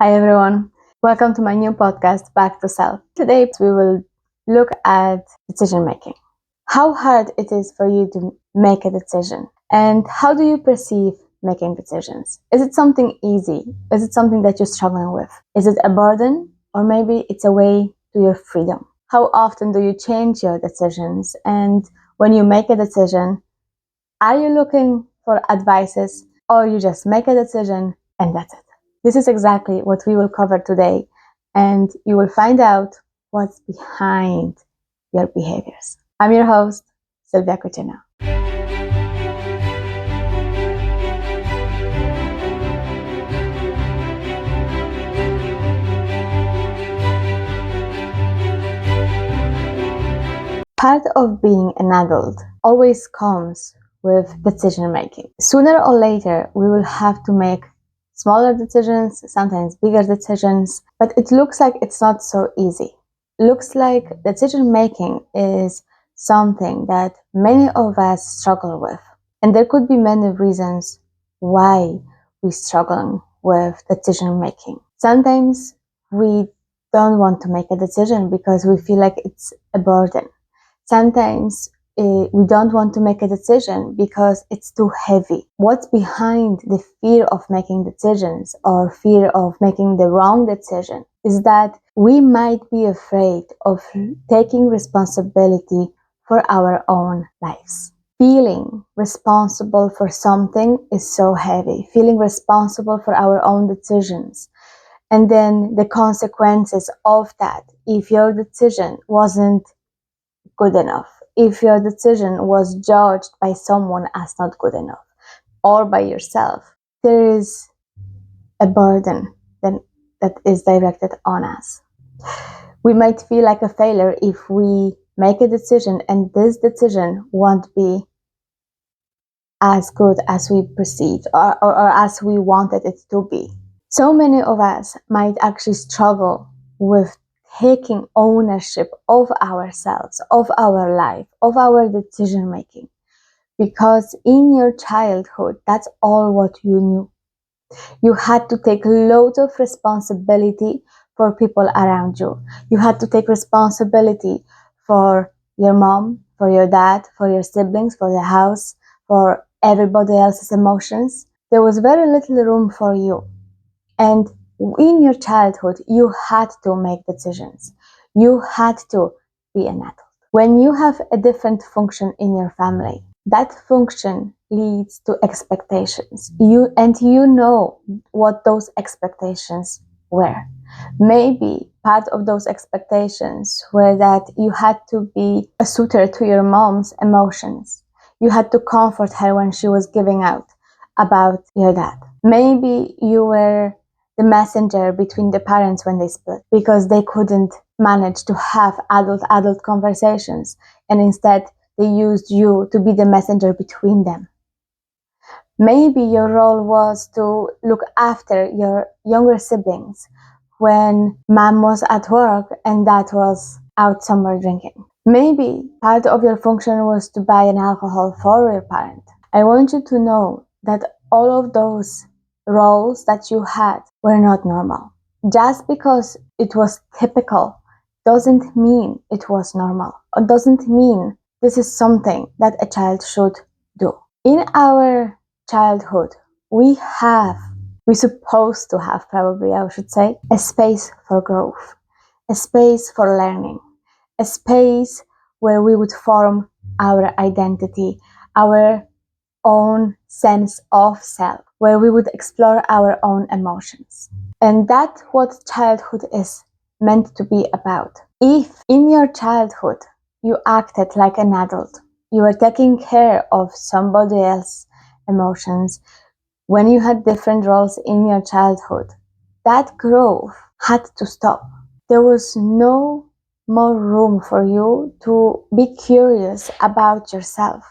Hi everyone, welcome to my new podcast, Back to Self. Today we will look at decision making. How hard it is for you to make a decision, and how do you perceive making decisions? Is it something easy? Is it something that you're struggling with? Is it a burden, or maybe it's a way to your freedom? How often do you change your decisions? And when you make a decision, are you looking for advices, or you just make a decision and that's it? This is exactly what we will cover today, and you will find out what's behind your behaviors. I'm your host, Sylwa Kuchenna. Part of being an adult always comes with decision making. Sooner or later, we will have to make smaller decisions, sometimes bigger decisions, but it looks like it's not so easy. Looks like decision making is something that many of us struggle with. And there could be many reasons why we struggle with decision making. Sometimes we don't want to make a decision because we feel like it's a burden. Sometimes we don't want to make a decision because it's too heavy. What's behind the fear of making decisions or fear of making the wrong decision is that we might be afraid of taking responsibility for our own lives. Feeling responsible for something is so heavy. Feeling responsible for our own decisions. And then the consequences of that, if your decision wasn't good enough, if your decision was judged by someone as not good enough or by yourself, there is a burden that is directed on us. We might feel like a failure if we make a decision and this decision won't be as good as we perceived or as we wanted it to be. So many of us might actually struggle with taking ownership of ourselves, of our life, of our decision making. Because in your childhood, that's all what you knew. You had to take loads of responsibility for people around you. You had to take responsibility for your mom, for your dad, for your siblings, for the house, for everybody else's emotions. There was very little room for you. And in your childhood, you had to make decisions. You had to be an adult. When you have a different function in your family, that function leads to expectations. You know what those expectations were. Maybe part of those expectations were that you had to be a suitor to your mom's emotions. You had to comfort her when she was giving out about your dad. Maybe you were the messenger between the parents when they split because they couldn't manage to have adult conversations, and instead they used you to be the messenger between them. Maybe your role was to look after your younger siblings when mom was at work and dad was out somewhere drinking. Maybe part of your function was to buy an alcohol for your parent. I want you to know that all of those roles that you had were not normal. Just because it was typical doesn't mean it was normal. It doesn't mean this is something that a child should do. In our childhood, we're supposed to have, probably I should say, a space for growth, a space for learning, a space where we would form our identity, our own sense of self, where we would explore our own emotions. And that's what childhood is meant to be about. If in your childhood you acted like an adult, you were taking care of somebody else's emotions, when you had different roles in your childhood, that growth had to stop. There was no more room for you to be curious about yourself.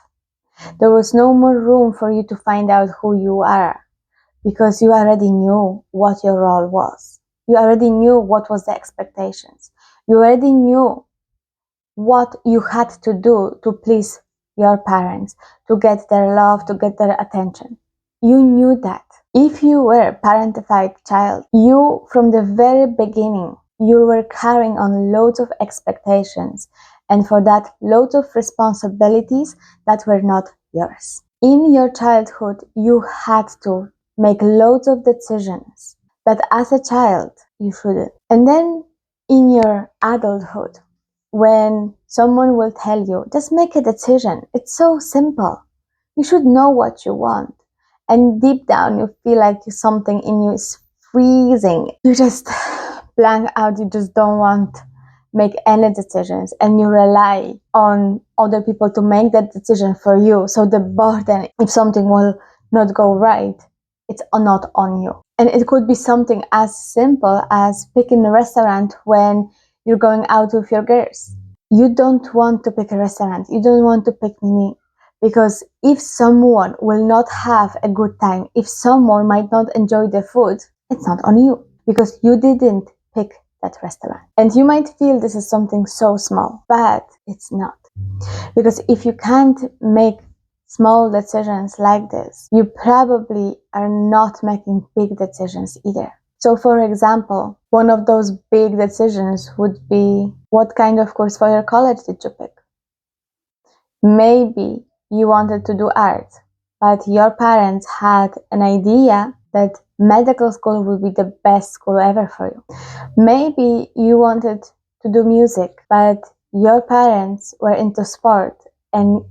There was no more room for you to find out who you are because you already knew what your role was. You already knew what was the expectations. You already knew what you had to do to please your parents, to get their love, to get their attention. You knew that. If you were a parentified child, you, from the very beginning, you were carrying on loads of expectations, and for that, loads of responsibilities that were not yours. In your childhood, you had to make loads of decisions that as a child you shouldn't. And then in your adulthood, when someone will tell you, just make a decision, it's so simple, you should know what you want, and deep down you feel like something in you is freezing, you just blank out, you just don't want make any decisions, and you rely on other people to make that decision for you. So the burden, if something will not go right, it's not on you. And it could be something as simple as picking a restaurant when you're going out with your girls. You don't want to pick a restaurant, you don't want to pick me, because if someone will not have a good time, if someone might not enjoy the food, it's not on you, because you didn't pick that restaurant. And you might feel this is something so small, but it's not. Because if you can't make small decisions like this, you probably are not making big decisions either. So for example, one of those big decisions would be, what kind of course for your college did you pick? Maybe you wanted to do art, but your parents had an idea that medical school would be the best school ever for you. Maybe you wanted to do music, but your parents were into sport, and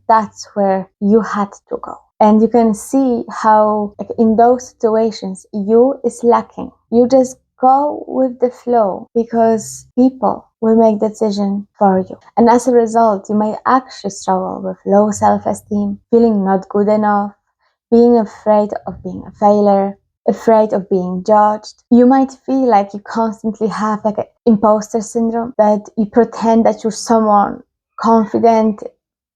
that's where you had to go. And you can see how in those situations you is lacking. You just go with the flow because people will make decisions for you. And as a result, you might actually struggle with low self-esteem, feeling not good enough, being afraid of being a failure, afraid of being judged. You might feel like you constantly have like an imposter syndrome, that you pretend that you're someone confident,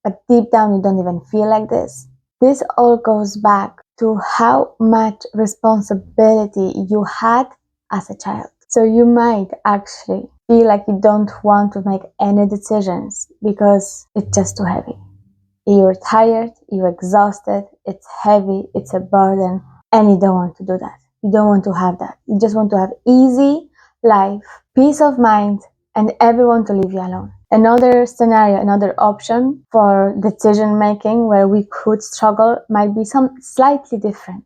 but deep down you don't even feel like this. This all goes back to how much responsibility you had as a child. So you might actually feel like you don't want to make any decisions because it's just too heavy. You're tired, you're exhausted, it's heavy, it's a burden, and you don't want to do that. You don't want to have that. You just want to have easy life, peace of mind, and everyone to leave you alone. Another scenario, another option for decision making where we could struggle might be some slightly different.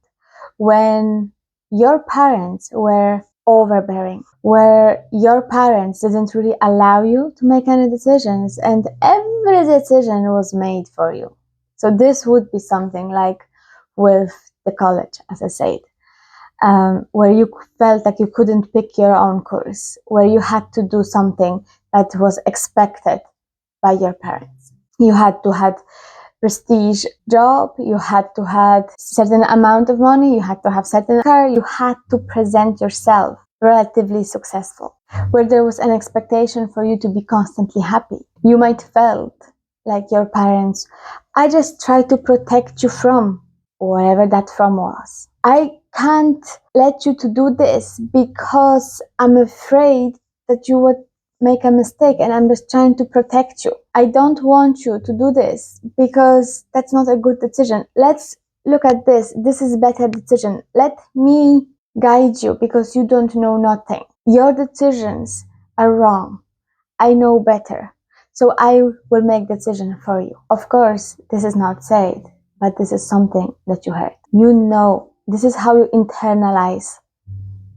When your parents were overbearing, where your parents didn't really allow you to make any decisions and every decision was made for you. So this would be something like with the college, as I said, where you felt like you couldn't pick your own course, where you had to do something that was expected by your parents. You had to have prestige job, you had to have certain amount of money, you had to have certain car, you had to present yourself relatively successful, where there was an expectation for you to be constantly happy. You might felt like your parents, I just try to protect you from whatever that from was. I can't let you to do this because I'm afraid that you would make a mistake and I'm just trying to protect you. I don't want you to do this because that's not a good decision. Let's look at this. This is a better decision. Let me guide you because you don't know nothing. Your decisions are wrong. I know better. So I will make decision for you. Of course, this is not said, but this is something that you heard. You know, this is how you internalize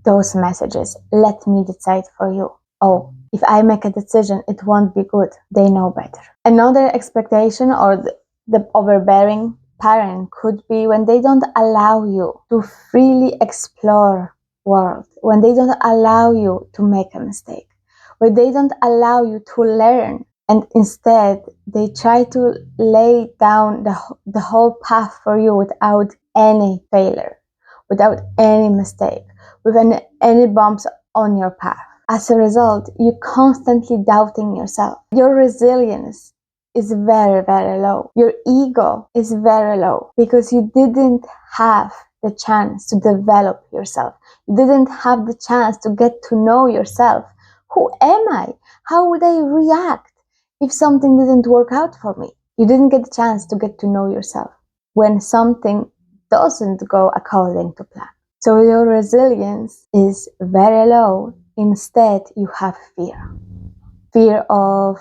those messages. Let me decide for you. Oh, if I make a decision, it won't be good. They know better. Another expectation or the overbearing parent could be when they don't allow you to freely explore world, when they don't allow you to make a mistake, when they don't allow you to learn, and instead they try to lay down the whole path for you without any failure, without any mistake, with any bumps on your path. As a result, you're constantly doubting yourself. Your resilience is very, very low. Your ego is very low because you didn't have the chance to develop yourself. You didn't have the chance to get to know yourself. Who am I? How would I react if something didn't work out for me? You didn't get the chance to get to know yourself. When something doesn't go according to plan. So your resilience is very low. Instead, you have fear. Fear of,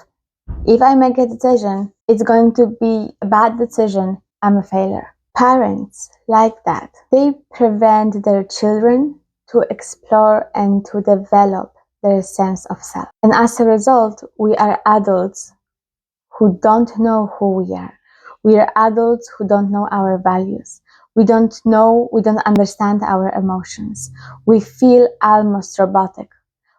if I make a decision, it's going to be a bad decision, I'm a failure. Parents like that, they prevent their children to explore and to develop their sense of self. And as a result, we are adults who don't know who we are. We are adults who don't know our values. We don't understand our emotions. We feel almost robotic.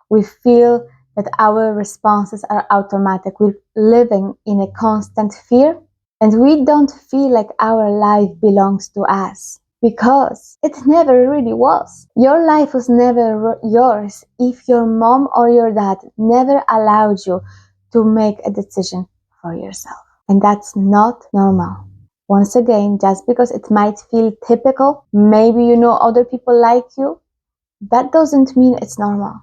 We feel that our responses are automatic. We're living in a constant fear, and we don't feel like our life belongs to us because it never really was. Your life was never yours if your mom or your dad never allowed you to make a decision for yourself. And that's not normal. Once again, just because it might feel typical, maybe you know other people like you, that doesn't mean it's normal.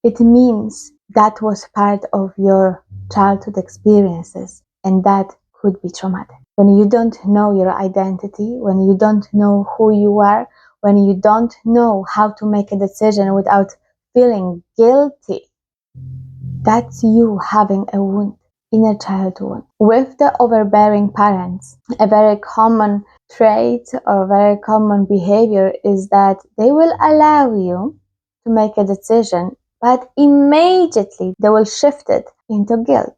It means that was part of your childhood experiences, and that could be traumatic. When you don't know your identity, when you don't know who you are, when you don't know how to make a decision without feeling guilty, that's you having a wound, inner child wound. With the overbearing parents, a very common trait or very common behavior is that they will allow you to make a decision, but immediately they will shift it into guilt.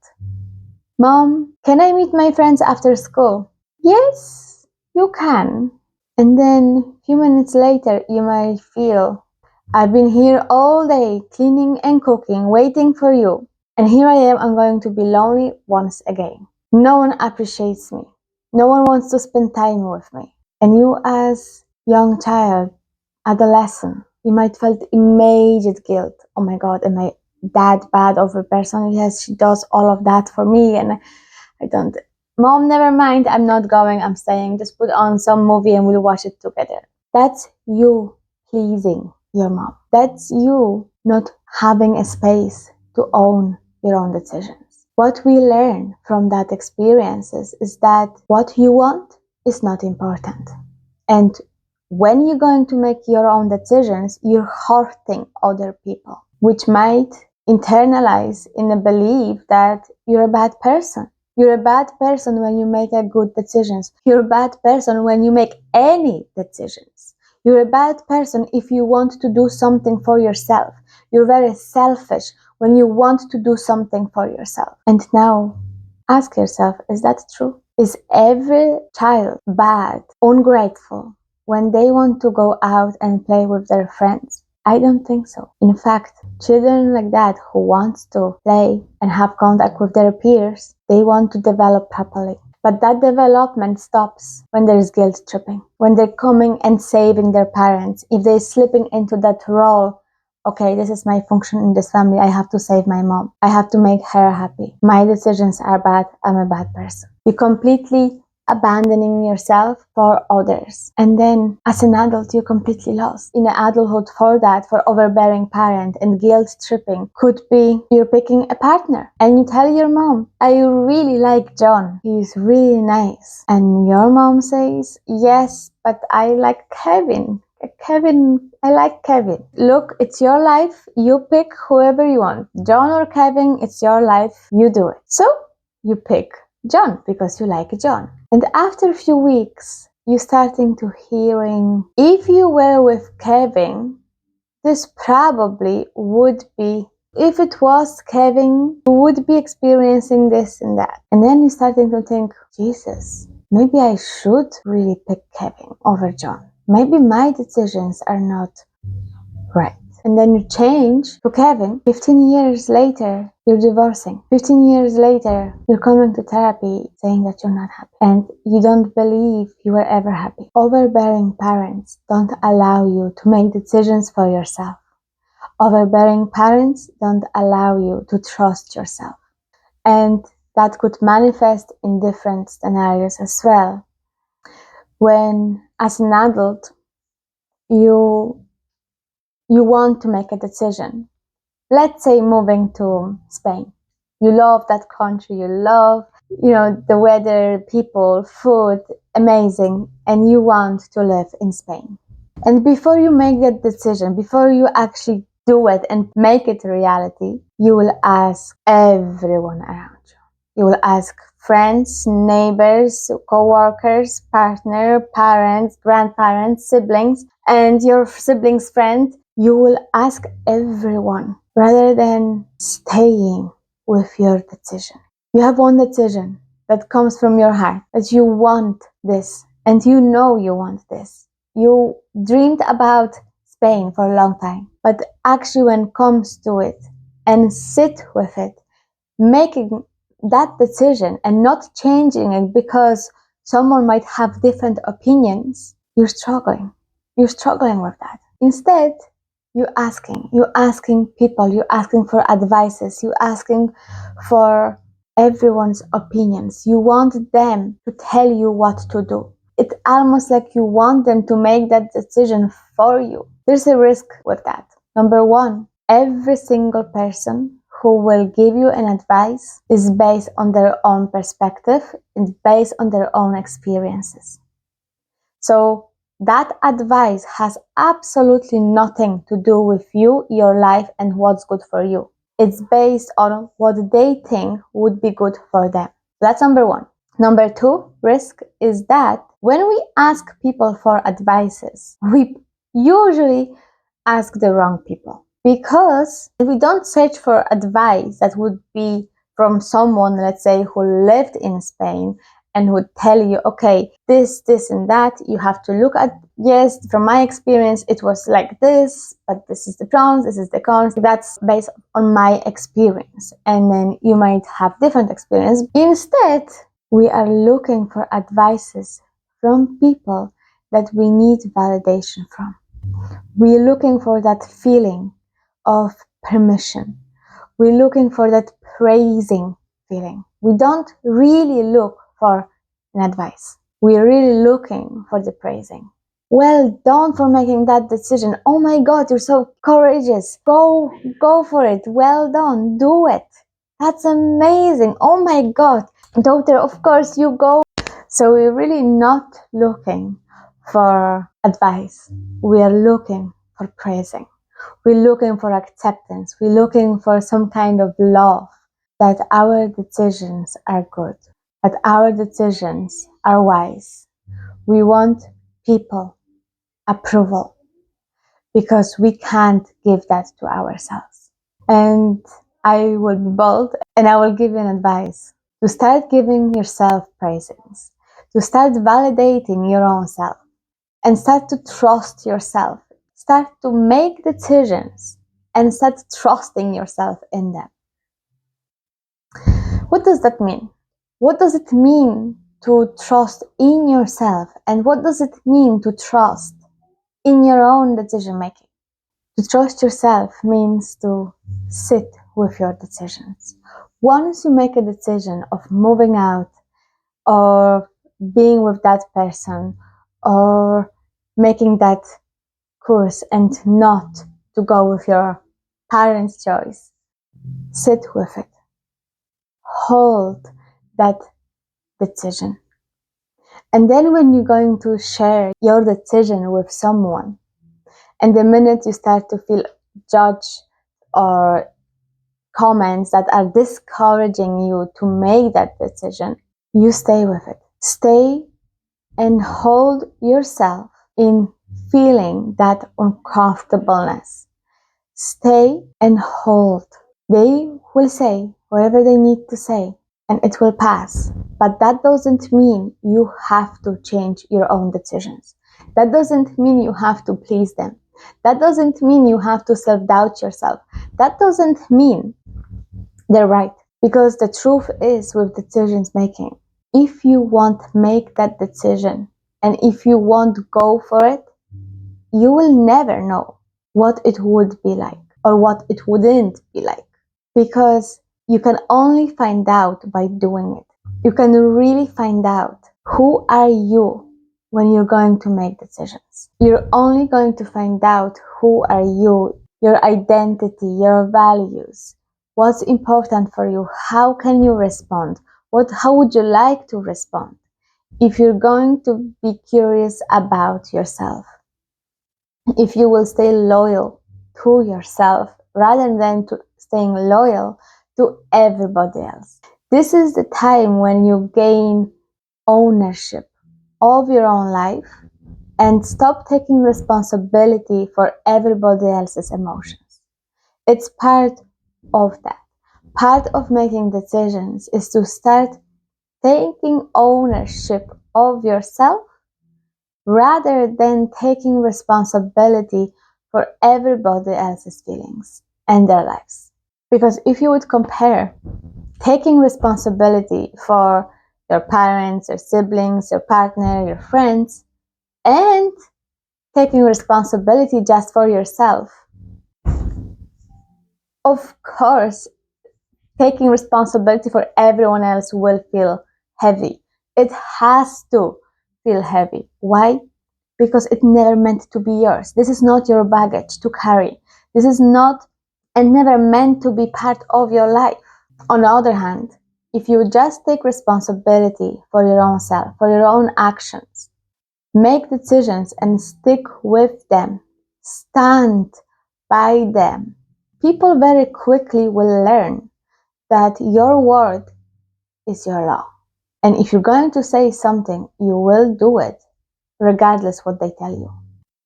Mom, can I meet my friends after school? Yes, you can. And then a few minutes later, you might feel, I've been here all day cleaning and cooking, waiting for you. And here I am, I'm going to be lonely once again. No one appreciates me. No one wants to spend time with me. And you as young child, adolescent, you might felt immediate guilt. Oh my God, am I that bad of a person? Yes, she does all of that for me and I don't. Mom, never mind, I'm not going, I'm staying. Just put on some movie and we'll watch it together. That's you pleasing your mom. That's you not having a space to own your own decisions. What we learn from that experiences is that what you want is not important. And when you're going to make your own decisions, you're hurting other people, which might internalize in a belief that you're a bad person. You're a bad person when you make good decisions. You're a bad person when you make any decisions. You're a bad person if you want to do something for yourself. You're very selfish when you want to do something for yourself. And now, ask yourself, is that true? Is every child bad, ungrateful, when they want to go out and play with their friends? I don't think so. In fact, children like that who want to play and have contact with their peers, they want to develop properly. But that development stops when there is guilt tripping, when they're coming and saving their parents. If they're slipping into that role, okay, this is my function in this family, I have to save my mom. I have to make her happy. My decisions are bad, I'm a bad person. You completely abandoning yourself for others. And then as an adult, you're completely lost. In adulthood, for overbearing parent and guilt tripping could be you're picking a partner and you tell your mom, I really like John. He's really nice. And your mom says, yes, but I like Kevin. I like Kevin. Look, it's your life. You pick whoever you want. John or Kevin, it's your life. You do it. So you pick John because you like John. And after a few weeks, you're starting to hearing, if you were with Kevin, this probably would be, if it was Kevin, you would be experiencing this and that. And then you're starting to think, Jesus, maybe I should really pick Kevin over John. Maybe my decisions are not right. And then you change to Kevin. 15 years later, you're divorcing. 15 years later, you're coming to therapy saying that you're not happy. And you don't believe you were ever happy. Overbearing parents don't allow you to make decisions for yourself. Overbearing parents don't allow you to trust yourself. And that could manifest in different scenarios as well. When, as an adult, you want to make a decision. Let's say moving to Spain. You love that country, you love the weather, people, food, amazing, and you want to live in Spain. And before you make that decision, before you actually do it and make it a reality, you will ask everyone around you. You will ask friends, neighbors, co-workers, partner, parents, grandparents, siblings, and your siblings' friend. You will ask everyone rather than staying with your decision. You have one decision that comes from your heart, that you want this, and you know you want this. You dreamed about Spain for a long time, but actually when it comes to it and sit with it, making that decision and not changing it because someone might have different opinions, you're struggling. You're struggling with that. Instead, you're asking people, you're asking for advices, you're asking for everyone's opinions. You want them to tell you what to do. It's almost like you want them to make that decision for you. There's a risk with that. Number one, every single person who will give you an advice is based on their own perspective and based on their own experiences. So that advice has absolutely nothing to do with you, your life, and what's good for you. It's based on what they think would be good for them. That's number one. Number two, risk is that when we ask people for advices, we usually ask the wrong people. Because if we don't search for advice that would be from someone, let's say, who lived in Spain and would tell you, okay, this, and that, you have to look at, yes, from my experience, it was like this, but this is the pros, this is the cons. That's based on my experience. And then you might have different experience. Instead, we are looking for advices from people that we need validation from. We're looking for that feeling of permission. We're looking for that praising feeling. We don't really look for an advice. We're really looking for the praising. Well done for making that decision. Oh my God, you're so courageous. Go for it. Well done. Do it. That's amazing. Oh my God. Daughter, of course you go. So we're really not looking for advice. We are looking for praising. We're looking for acceptance. We're looking for some kind of love, that our decisions are good, that our decisions are wise. We want people approval because we can't give that to ourselves. And I will be bold and I will give you an advice to start giving yourself praises, to start validating your own self and start to trust yourself. Start to make decisions and start trusting yourself in them. What does that mean? What does it mean to trust in yourself? And what does it mean to trust in your own decision making? To trust yourself means to sit with your decisions. Once you make a decision of moving out or being with that person or making that course and not to go with your parents' choice, sit with it. Hold that decision. And then when you're going to share your decision with someone, and the minute you start to feel judged or comments that are discouraging you to make that decision, you stay with it. Stay and hold yourself in feeling that uncomfortableness. Stay and hold. They will say whatever they need to say and it will pass. But that doesn't mean you have to change your own decisions. That doesn't mean you have to please them. That doesn't mean you have to self-doubt yourself. That doesn't mean they're right. Because the truth is with decisions making, if you won't make that decision and if you won't go for it, you will never know what it would be like or what it wouldn't be like. Because you can only find out by doing it. You can really find out who are you when you're going to make decisions. You're only going to find out who are you, your identity, your values, what's important for you, how can you respond, How would you like to respond if you're going to be curious about yourself? If you will stay loyal to yourself rather than to staying loyal to everybody else. This is the time when you gain ownership of your own life and stop taking responsibility for everybody else's emotions. It's part of that. Part of making decisions is to start taking ownership of yourself rather than taking responsibility for everybody else's feelings and their lives. Because if you would compare taking responsibility for your parents, your siblings, your partner, your friends, and taking responsibility just for yourself, of course, taking responsibility for everyone else will feel heavy. It has to feel heavy. Why? Because it never meant to be yours. This is not your baggage to carry. This is not and never meant to be part of your life. On the other hand, if you just take responsibility for your own self, for your own actions, make decisions and stick with them, stand by them, people very quickly will learn that your word is your law. And if you're going to say something, you will do it, regardless what they tell you.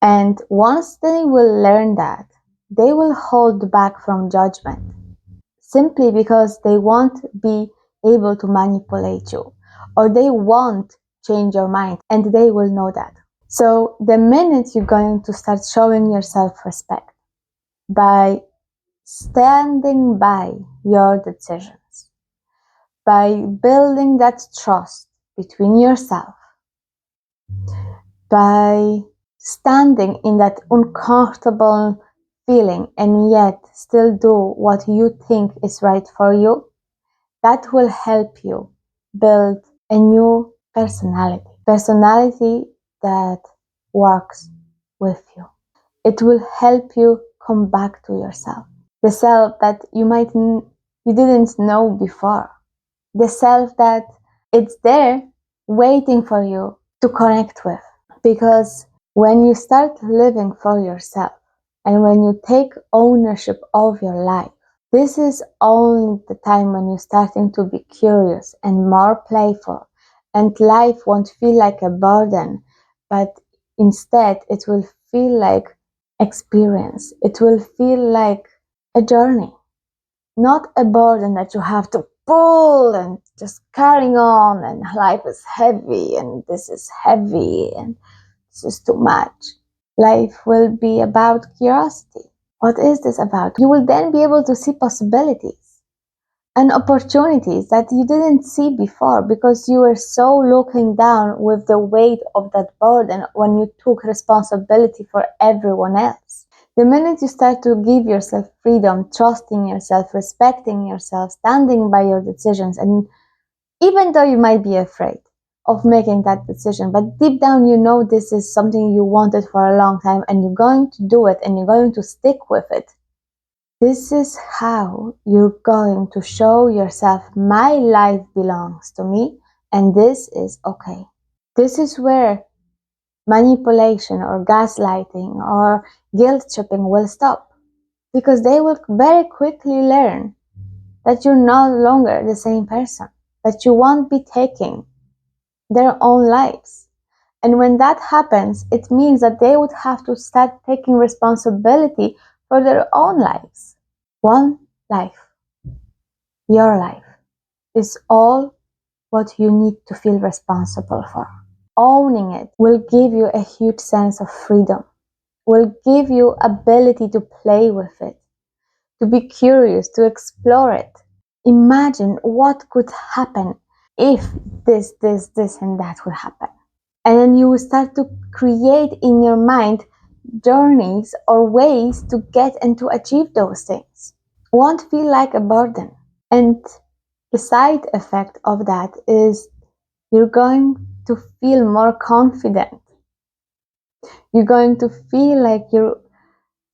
And once they will learn that, they will hold back from judgment simply because they won't be able to manipulate you or they won't change your mind, and they will know that. So the minute you're going to start showing yourself respect by standing by your decisions, by building that trust between yourself, by standing in that uncomfortable feeling and yet still do what you think is right for you, that will help you build a new personality that works with you. It will help you come back to yourself, the self that you didn't know before, the self that it's there waiting for you to connect with. Because when you start living for yourself and when you take ownership of your life, this is only the time when you're starting to be curious and more playful, and life won't feel like a burden, but instead it will feel like experience. It will feel like a journey, not a burden that you have to pull and just carrying on, and life is heavy and this is heavy and this is too much. Life will be about curiosity. What is this about? You will then be able to see possibilities and opportunities that you didn't see before because you were so looking down with the weight of that burden when you took responsibility for everyone else. The minute you start to give yourself freedom, trusting yourself, respecting yourself, standing by your decisions, and even though you might be afraid of making that decision, but deep down you know this is something you wanted for a long time and you're going to do it and you're going to stick with it, this is how you're going to show yourself, my life belongs to me and this is okay. This is where manipulation or gaslighting or guilt tripping will stop, because they will very quickly learn that you're no longer the same person, that you won't be taking their own lives. And when that happens, it means that they would have to start taking responsibility for their own lives. One life, your life, is all what you need to feel responsible for. Owning it will give you a huge sense of freedom, will give you ability to play with it, to be curious, to explore it. Imagine what could happen if this, and that would happen. And then you will start to create in your mind journeys or ways to get and to achieve those things. Won't feel like a burden. And the side effect of that is you're going to feel more confident. You're going to feel like your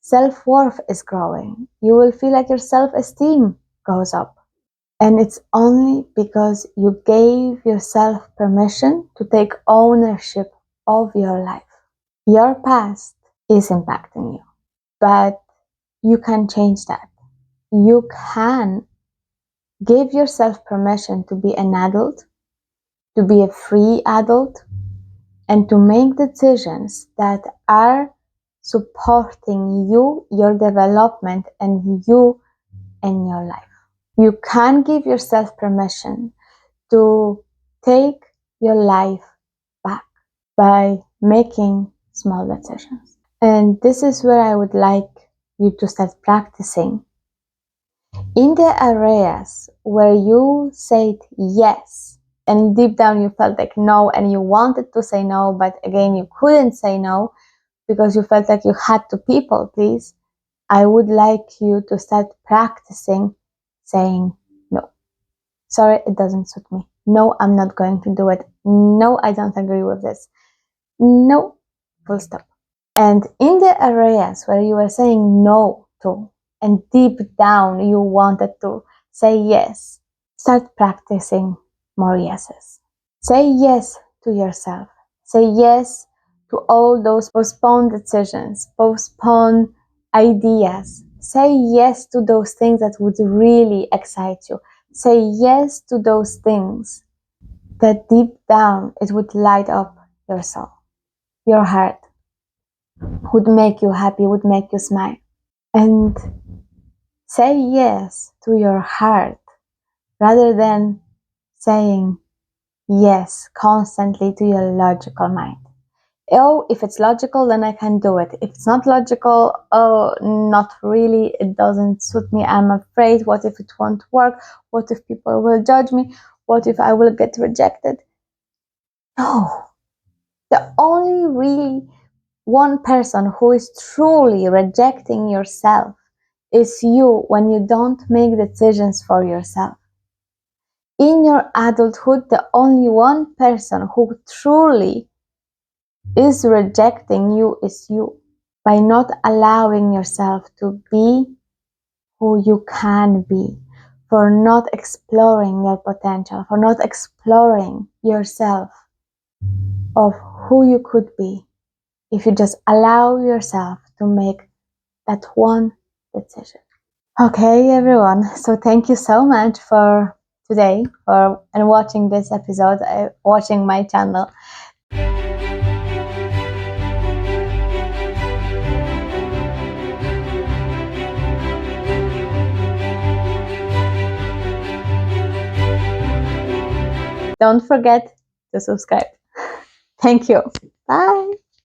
self-worth is growing. You will feel like your self-esteem goes up. And it's only because you gave yourself permission to take ownership of your life. Your past is impacting you, but you can change that. You can give yourself permission to be an adult, to be a free adult, and to make decisions that are supporting you, your development, and you and your life. You can give yourself permission to take your life back by making small decisions. And this is where I would like you to start practicing. In the areas where you said yes, and deep down you felt like no, and you wanted to say no, but again you couldn't say no because you felt like you had to people please, I would like you to start practicing saying no. Sorry, it doesn't suit me. No, I'm not going to do it. No, I don't agree with this. No, full stop. And in the areas where you were saying no to, and deep down you wanted to say yes, start practicing more yeses. Say yes to yourself. Say yes to all those postponed decisions, postponed ideas. Say yes to those things that would really excite you. Say yes to those things that deep down it would light up your soul, your heart, would make you happy, would make you smile. And say yes to your heart rather than saying yes constantly to your logical mind. Oh, if it's logical, then I can do it. If it's not logical, oh, not really, it doesn't suit me, I'm afraid. What if it won't work? What if people will judge me? What if I will get rejected? No. The only really one person who is truly rejecting yourself is you when you don't make decisions for yourself. In your adulthood, the only one person who truly is rejecting you is you, by not allowing yourself to be who you can be, for not exploring your potential, for not exploring yourself of who you could be if you just allow yourself to make that one decision. Okay, everyone. So thank you so much for today and watching this episode, watching my channel. Don't forget to subscribe. Thank you. Bye.